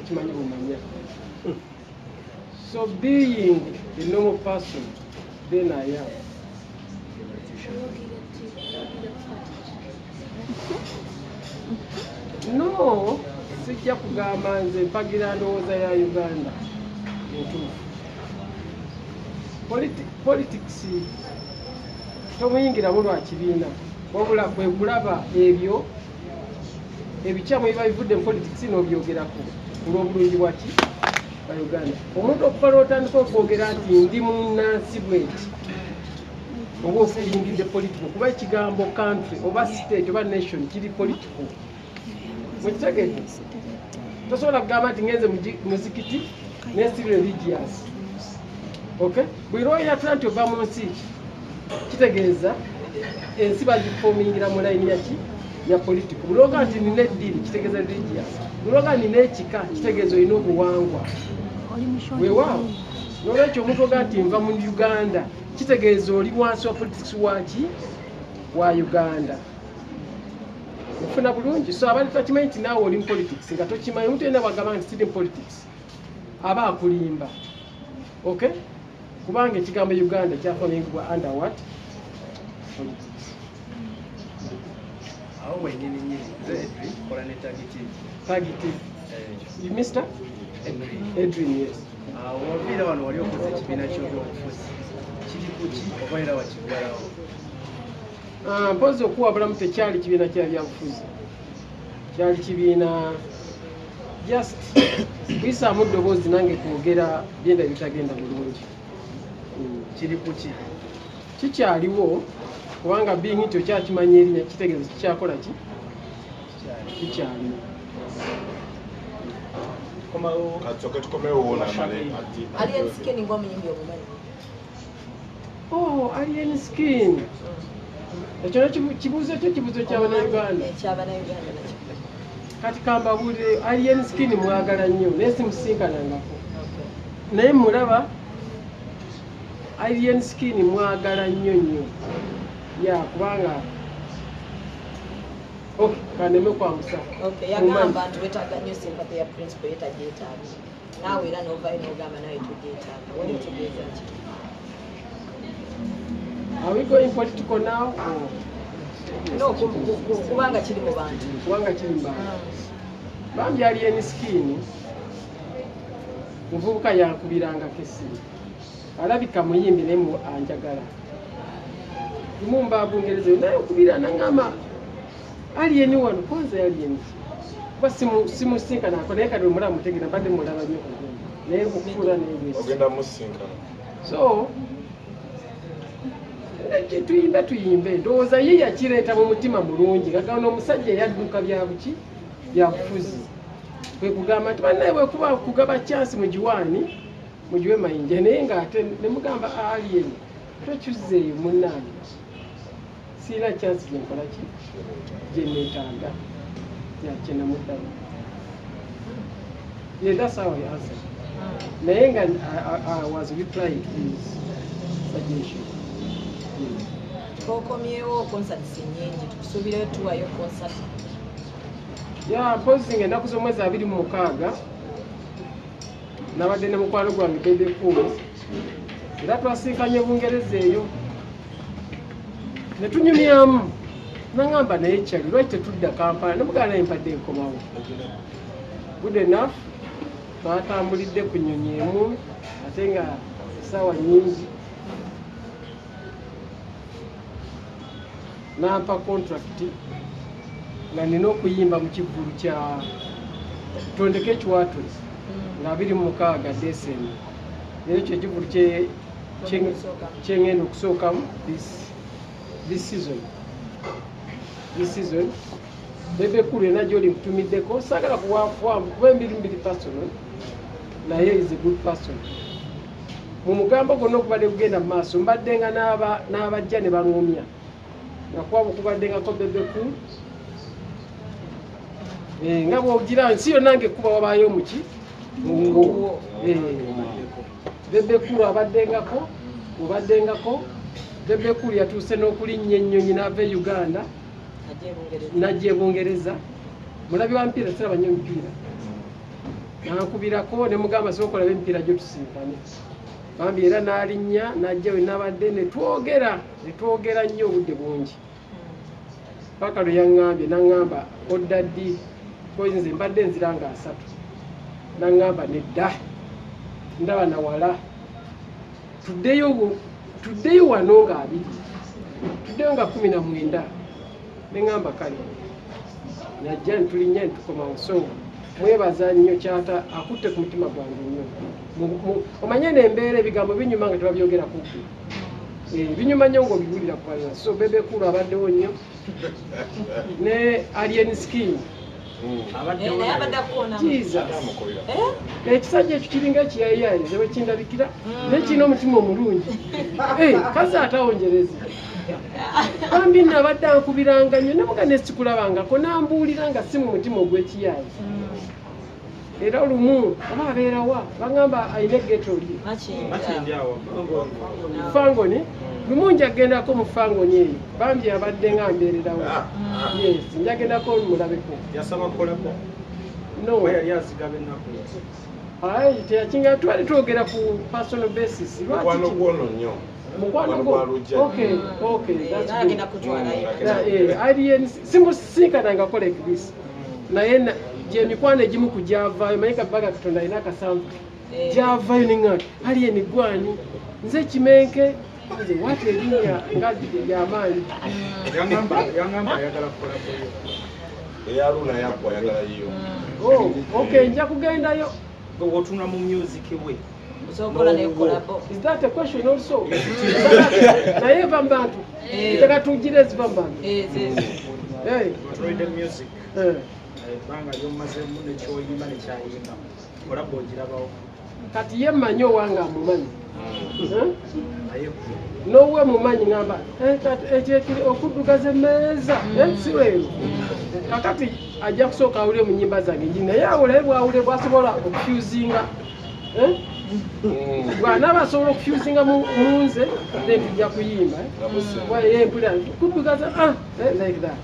takimanyi bumanya. So being a normal person, then I am. No, sijja kugamba nze mpagira ndowooza ya Uganda entuufu. Politics tomuyingiramu lwa kibiina, wabula kwe kulaba ebyo ebikyamu ebiba bivudde mu politics n'obyogerako olw'obulungi bwaki bwa Uganda. Omuntu okuva lw'otandika okwogera nti ndi munnansi bweti oba ofuyingidde political, kuba ekigambo country oba state oba nation kiri political. Mukitegeeza tosobola kugamba nti ngenze muzikiti nesi religious. Okay? Buli lw'oyatula nti ova mu nsi kitegeeza ensi bagifoomingira mu layini yaki ya political. Buli lwoga nti nina eddiini kitegeeza religious. Buli lwoga nina ekika kitegeeza olina obuwangwa. Weewaawo n'olwekyo omuntu oga nti nva mu Uganda kitegeeza oli wansi wa politics waki wa Uganda. Ofuna bulungi. So abantu takimanyi nti naawe oli mu politics nga tokimanyi. Omuntu yenna bwagamba nti siri mu politics aba akulimba. Okay? Kubanga ekigambo Uganda kyafamingibwa under what? Politics. Awo wenyini nyini Edwin kola ne targeting. You Mr. Edwin, yes. Wabira wano wali okoze ekibiina ky'obyobufuzi kiri kuki oba era wakigalawo? Mpozi okuwabulamu tekyali kibiina kya byabufuzi, kyali kibiina just kuyisaamu eddoboozi nange kwogera byenda bitagenda bulungi. Kiri kuki kikyaliwo kubanga being nti okyakimanya erinnya kitegeeza kikyakola ki kikyaliwo. Alien skin ng'omuyimbi omumanyi? Oh, alien skin. Ekyo kibuuzo ky'Abannayuganda. Eky'Abannayuganda nakyo. Kati kambabuulire alien skin mwagala nnyo naye simusinkanangako. Naye mulaba alien skin mwagala nnyo. Ya kubanga okay, kaneme kwambusa. Okay, yagamba nti wetaaga nnyo sympathy ya principle yetagyetaaga. Naawe era n'ovaayo n'ogamba nawe tugyetaaga. Wali otegeeza ki? Are we going political now? No, kubanga kiri mu bantu. Kubanga kiri mu bantu. Bambi alien skin muvubuka yakubiranga kesi. Alabika muyimbi naye anjagala. Mumba Bungereza naye okubira nangama alien wano kwanza alien. Kuba simusinkana ako naye kati omulaba mutegera badde mulaba nnyo naye bukula naye ogenda musinkana. So tuyimbe ndowooza ye yakireeta mu mutima mulungi gagana omusajja eyadduka byabuki byabufuzi kwe kugamba nti bannaye bwekuba kugaba chance mu giwaani mugiwe Mayinja naye ng'ate ne mugamba alien tokyuzeeyo munnange siina chance gyenkola ki gyeneetaaga yakyenamuddamu. Yeah, that's how I answered. Naye nga I was replying to his suggestion. Okomyewo concerts nnyingi tukusuubireyo tuwayo concert. Ya mpozi ng'ennaku z'omwezi 26 nabadde ne mukwano gwange Bobi era twasinkanye Bungereza eyo ne tunyumyamu nangamba naye kyali lwaki tetudda Kampala nemugala naye mpadde enkomawo. Good enough twatambulidde ku nnyonyi emu ate nga essaawa nnyingi nampa contract nga nina okuyimba mu kivulu kya tondeka ekiwato nga 26 December. Era ekyo ekivulu kyengenda okusookamu this season. Bebe kulu ena gy'oli nkutumiddeko saagala kuba embirimbiri personal naye is a good person. Mu mugambo gonna okubadde kugenda mu maaso mbadde nga n'abajja ne baŋŋumya nakwaba okubaddengako Bebe kulu nga bw'ogira nsi yonna ng'ekkuba wabaayo muki mungo Bebe kulu abaddengako Bebe kulu yatuuse n'okulinnya ennyonyi n'ava e Uganda najja e Bungereza. Mulabi wa mpiira siraba nnyo omupiira nankubirako ne mugamba sokola emipiira gyo tusinkane bambi era n'alinnya n'ajja we nabadde ne twogera nnyo obudde bungi paka lwe yaŋŋambye n'aŋŋamba odda ddi nze mbadde nzira nga 3 n'aŋŋamba nedda ndaba nawala tuddeyo wano nga 2 tuddeyo nga 19 neŋŋamba kale najja ntulinnya ntukomawo so mwebaza nnyo kyata akutte ku mutima gwange nnyo omanye n'embeera ebigambo binyuma nga tebabyogera ku binyuma nnyo ng'obiwulira ku balala so bebekulu abaddewo nnyo ne alien skin ekisajja ekyo kiringa ekiyayiyayiriza bwe kindabikira naye kirina omutima omulungi kazi atawonjereza bambi nabadde ankubiranga nnyo nemuga nesikulabangako nambuulira nga si mu mutima ogw'ekiyaayi era olumu oba abeerawa baŋŋamba ayina egetoli fangoni lumu njagendako mu fangoni eyo bambi abadde nga mbeererawo yes njagendako mulabeko teyakinga twali twogera ku personal basis simusinkanangako like this naye gyemikwano egimu ku gyavaayo manyi kabaga katonda alina akasanvu gyavaayo neŋŋati aliyeni gwani nze kimenke nze wati erinnya nga lyamaanyi nja kugendayo otuna mu music we is that a question also naye eva mu bantu tekatugire eziva mu bantu ebbanga lyomazemu nekyoyimba nekyayimba olaba ogirabawo kati ye mmanyi owange amumanyi nowe mumanyi ngamba ekyekiri okuddugaza emmeeza siweero kakati ajja kusooka awulire mu nnyimba zange nji naye awulaye bwawule bwasobola okufusinga bw'anaaba asobola okufusinga mu nze then tujja kuyimba mpulira kuddugaza like that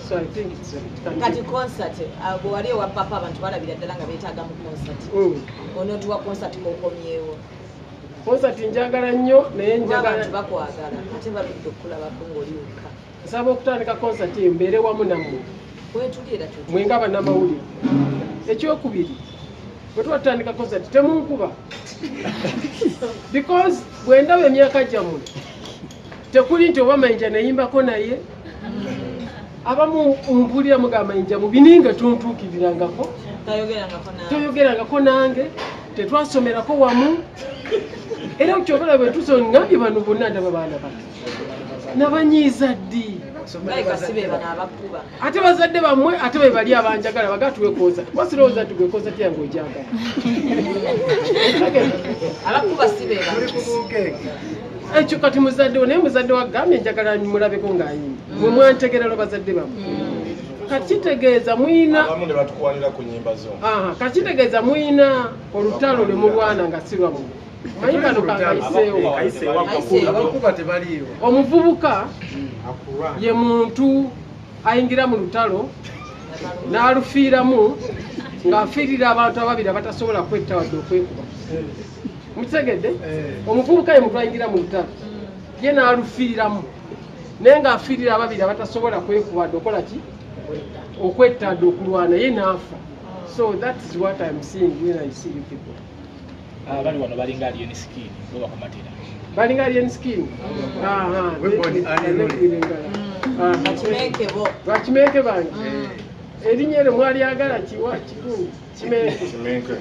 so I think it's kati concert bwe wali ewa papa abantu balabira ddala nga beetaaga mu concert onootuwa concert kokomyewo concert njagala nnyo naye njagala bakwagala ate baludde okulabako ng'oliwuka nsaba okutandika concert eyo mbeere wamu nammwe wetulira mwenga bannamawulire ekyokubiri bwe twatandika concert temunkuba because bwe ndaba emyaka gyammwe tekuli nti oba Mayinja nayimbako naye abamu mpulira mugamba Mayinja mu bininga tuntuukirirangako toyogerangako nange tetwasomerako wamu era kyobala bwe tuso ngambye bano bonna ndaba baana bato nabanyiiza ddi ate bazadde bammwe ate be bali abanjagala bagatuwekoza wasirowooza nti gwekoza tyange ojagala ekyo kati muzaddewo naye muzadde wagambye njagala mulabeko ng'ayimba mwe mwantegeralo bazadde bammwe kakitegeeza mwina kakitegeeza mwina olutalo lwe mulwana nga si lwammwe manyi kano kangayiseewo omuvubuka ye muntu ayingira mu lutalo n'alufiiramu ng'afiirira abantu ababiri abatasobola kwetta wadde okwekuba mukitegedde omuvubuka ye muntu ayingira mu lutalo ye n'alufiiramu naye ng'afiirira ababiri abatasobola kwekuba wadde okola ki okwetta wadde okulwana ye n'afa so that is what I'm seeing when I see you people bali wano balinga alien skin oba kumatira balinga alien skin bakimeke bange erinnya eryo mwalyagala kiwa kikungu kimeke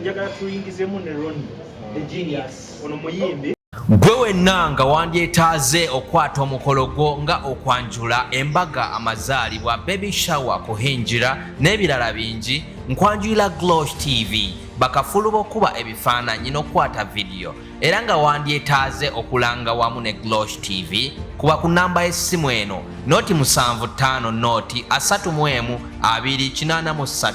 njagala tuyingizemu ne Ronald the genius ono muyimbi gwe wenna nga wandyetaaze okwata omukolo gwo nga okwanjula embaga amazaalibwa baby shower kuhinjira n'ebirala bingi nkwanjulira Glosh TV bakafulu b'okuba ebifaananyi n'okwata vidiyo era nga wandyetaaze okulanga wamu ne Glosh TV kuba ku namba y'essimu eno noti 75 noti 31 283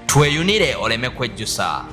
tweyunire oleme kwejjusa.